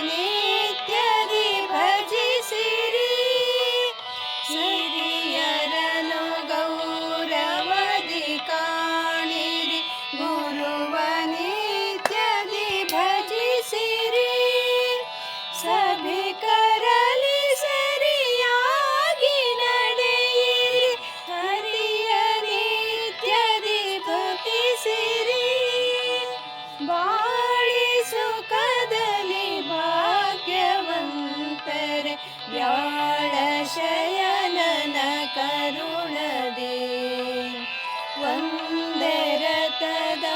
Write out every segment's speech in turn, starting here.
ನಿತ್ಯದಿ ಭಜಿಸಿರಿ. ಹಿರಿಯರನು ಗೌರವದಿ ಕಾಣಿರಿ, ಗುರುವ ನಿತ್ಯದಿ ಭಜಿಸಿರಿ. ಸಭೆ ಕರಲಿ ಸರಿಯಾಗಿ ನಡೆಯಿರಿ, ಹರಿಯ ನಿತ್ಯದಿ ಭಜಿಸಿರಿ. ಬಾಳಿ ಸುಖದಲ್ಲಿ ಭಾಗ್ಯವಂತರೆ, ವ್ಯಾಳ ಶಯನನ ಕರುಣದೆ. ಒಂದೇ ರಥದ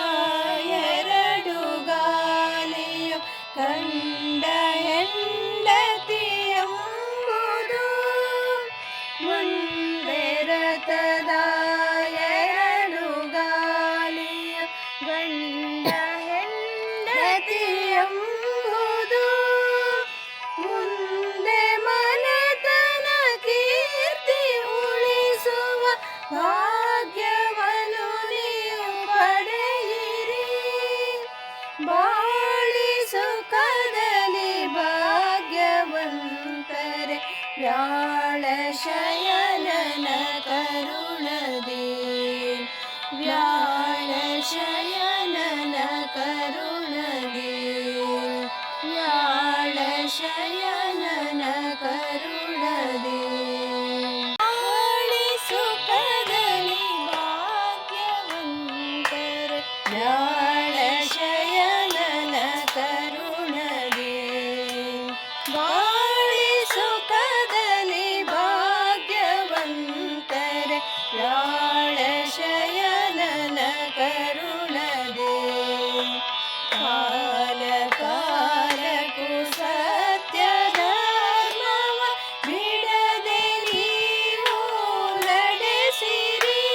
ಎರಡು ಗಾಲಿಯು ಕಂಡ ಹೆಂಡತಿಯೆಂಬುದು. ಮುಂದೆ ರಥದ ಎರಡು ಗಾಲಿಯು ಗಂಡ ಹೆಂಡತಿಯೆಂಬುದು. ಮುಂದೆ ಮನೆತನ ಕೀರ್ತಿ ಉಳಿಸುವ ಭಾಗ್ಯವನ್ನು ನೀವು ಪಡೆಯಿರಿ. ಬಾಳಿ ಸುಖದಲ್ಲಿ ಭಾಗ್ಯವಂತರೆ, ವ್ಯಾಳ ಶಯನನ ಕರುಣದೆ. ವ್ಯಾಳ ಶಯನನ ಕರುಣದೆ. ವ್ಯಾಳ ಶಯನನ ಕರುಣದೆ. ಬಾಳಿ ಸುಖದಲ್ಲಿ ಭಾಗ್ಯವಂತರೆ, ವ್ಯಾಳ ಶಯನನ ಕರುಣದೆ. ಬಾಳಿ ಸುಖದಲ್ಲಿ ಭಾಗ್ಯವಂತರೆ, ವ್ಯಾಳ ಶಯನನ ಕರುಣದೆ. ಕಾಲ ಕಾಲಕ್ಕೂ ಸತ್ಯ ಧರ್ಮವ ಬಿಡದೆ ನೀವು ನಡೆಸಿರಿ.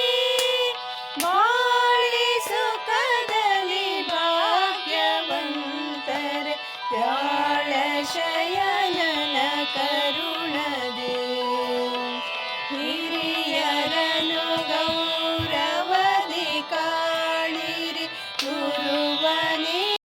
ಬಾಳಿ ಸುಖದಲ್ಲಿ ಭಾಗ್ಯವಂತರೆ, ವ್ಯಾಳ ಶಯನನ